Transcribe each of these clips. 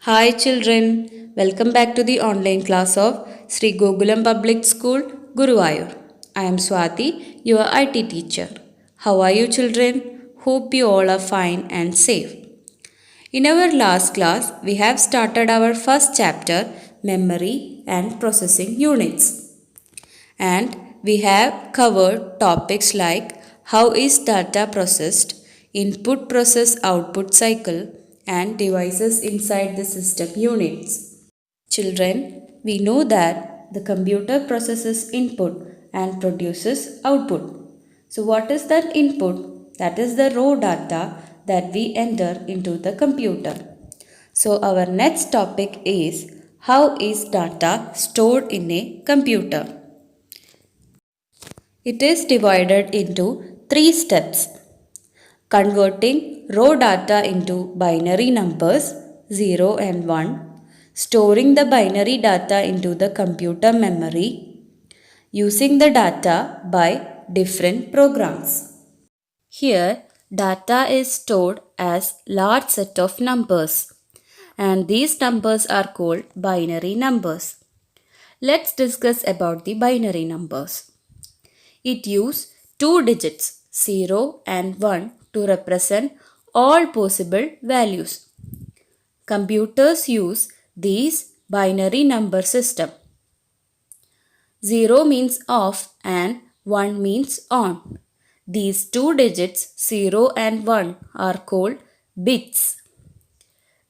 Hi children, welcome back to the online class of Sri Gokulam Public School, Guruvayur. I am Swati, your IT teacher. How are you children? Hope you all are fine and safe. In our last class, we have started our first chapter, Memory and Processing Units. And we have covered topics like how is data processed, input process output cycle, and devices inside the system units. Children, we know that the computer processes input and produces output. So, what is that input? That is the raw data that we enter into the computer. So, our next topic is how is data stored in a computer? It is divided into three steps: converting raw data into binary numbers 0 and 1, storing the binary data into the computer memory, using the data by different programs. Here, data is stored as large set of numbers, and these numbers are called binary numbers. Let's discuss about the binary numbers. It uses two digits 0 and 1 to represent all possible values. Computers use these binary number system. 0 means off and 1 means on. These two digits 0 and 1 are called bits.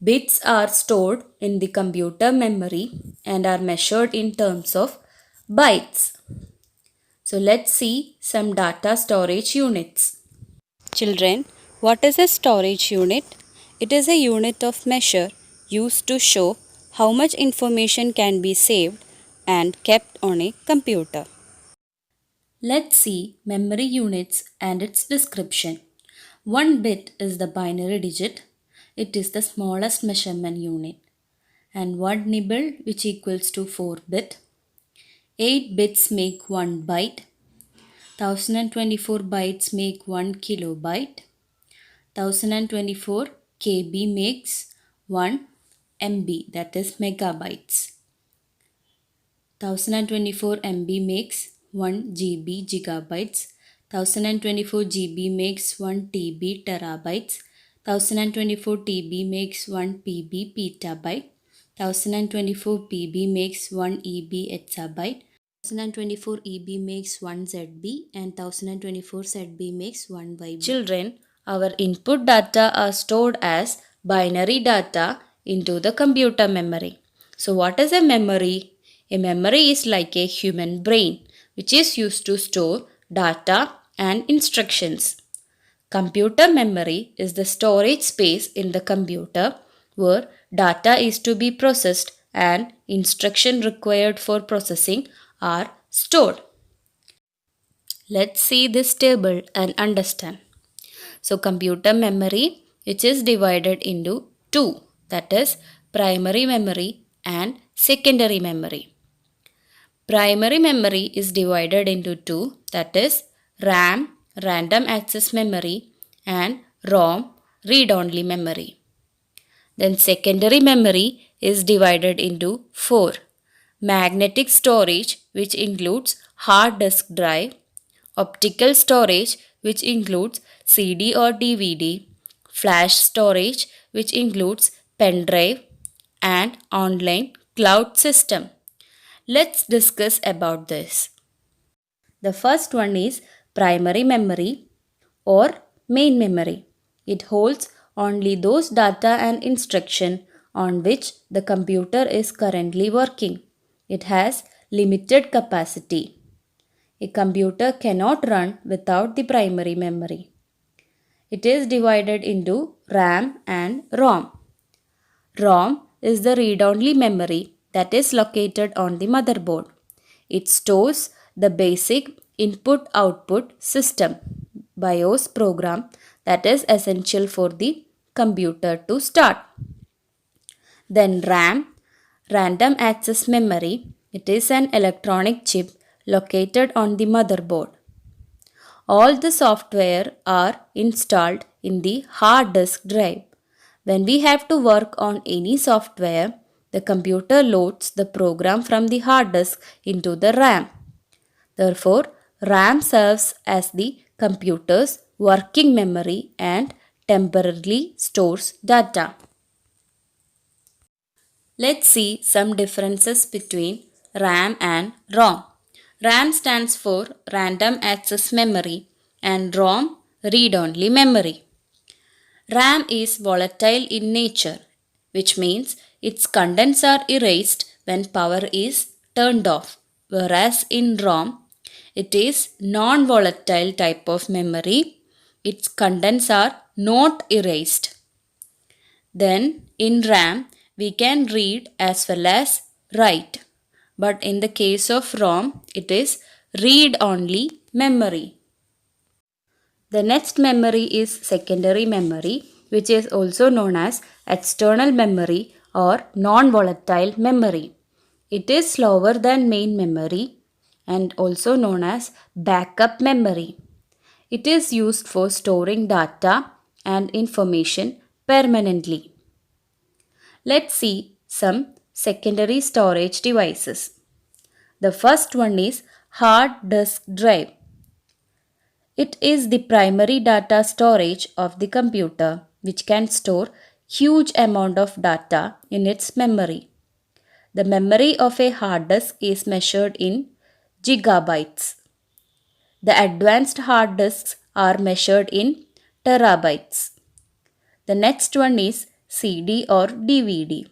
Bits are stored in the computer memory and are measured in terms of bytes. So let's see some data storage units. Children, what is a storage unit? It is a unit of measure used to show how much information can be saved and kept on a computer. Let's see memory units and its description. 1 bit is the binary digit. It is the smallest measurement unit. And 1 nibble, which equals to 4 bit. 8 bits make 1 byte. 1024 bytes make 1 kilobyte. 1024 KB makes 1 MB, that is megabytes. 1024 MB makes 1 GB, gigabytes. 1024 GB makes 1 TB, terabytes. 1024 TB makes 1 PB, petabyte. 1024 PB makes 1 EB, exabyte. 1024 EB makes 1 ZB and 1024 ZB makes 1 YB. Children, our input data are stored as binary data into the computer memory. So what is a memory? A memory is like a human brain which is used to store data and instructions. Computer memory is the storage space in the computer where data is to be processed and instruction required for processing are stored. Let's see this table and understand. So computer memory, which is divided into two, that is primary memory and secondary memory. Primary memory is divided into two, that is RAM, random access memory, and ROM, read-only memory. Then secondary memory is divided into four: magnetic storage, which includes hard disk drive; optical storage, which includes CD or DVD; flash storage, which includes pen drive; and online cloud system. Let's discuss about this. The first one is primary memory or main memory. It holds only those data and instruction on which the computer is currently working. It has limited capacity. A computer cannot run without the primary memory. It is divided into RAM and ROM. ROM is the read-only memory that is located on the motherboard. It stores the basic input-output system BIOS program that is essential for the computer to start. Then RAM, random access memory. It is an electronic chip located on the motherboard. All the software are installed in the hard disk drive. When we have to work on any software, the computer loads the program from the hard disk into the RAM. Therefore, RAM serves as the computer's working memory and temporarily stores data. Let's see some differences between RAM and ROM. RAM stands for Random Access Memory and ROM Read-Only Memory. RAM is volatile in nature, which means its contents are erased when power is turned off, whereas in ROM, it is non-volatile type of memory. Its contents are not erased. Then in RAM, we can read as well as write. But in the case of ROM, it is read-only memory. The next memory is secondary memory, which is also known as external memory or non-volatile memory. It is slower than main memory and also known as backup memory. It is used for storing data and information permanently. Let's see some secondary storage devices. The first one is hard disk drive. It is the primary data storage of the computer which can store huge amount of data in its memory. The memory of a hard disk is measured in gigabytes. The advanced hard disks are measured in terabytes. The next one is CD or DVD,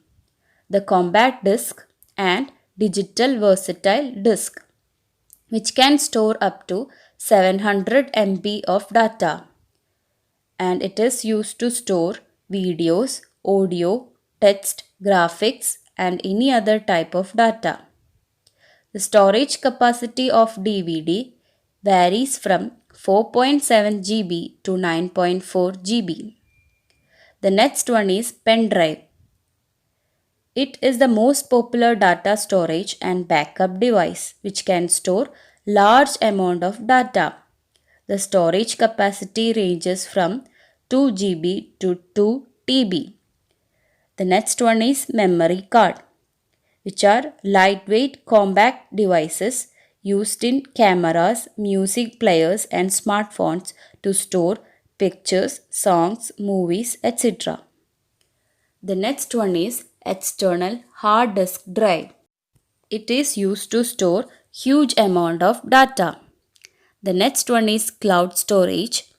the compact disc and digital versatile disc, which can store up to 700 MB of data, and it is used to store videos, audio, text, graphics, and any other type of data. The storage capacity of DVD varies from 4.7 GB to 9.4 GB. The next one is pen drive. It is the most popular data storage and backup device which can store large amount of data. The storage capacity ranges from 2 GB to 2 TB. The next one is memory card, which are lightweight compact devices used in cameras, music players and smartphones to store pictures, songs, movies, etc. The next one is external hard disk drive. It is used to store huge amount of data. The next one is cloud storage,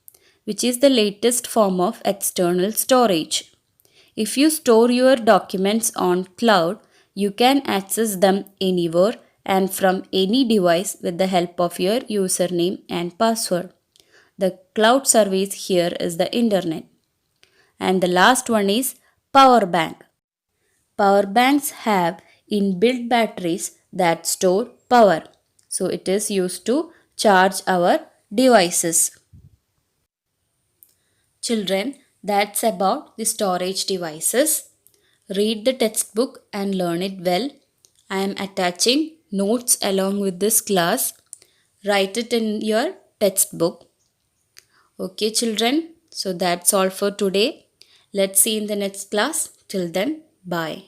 which is the latest form of external storage. If you store your documents on cloud, you can access them anywhere and from any device with the help of your username and password. The cloud service here is the internet. And the last one is power bank. Power banks have inbuilt batteries that store power. So it is used to charge our devices. Children, that's about the storage devices. Read the textbook and learn it well. I am attaching notes along with this class. Write it in your textbook. Okay, children. So that's all for today. Let's see in the next class. Till then, bye.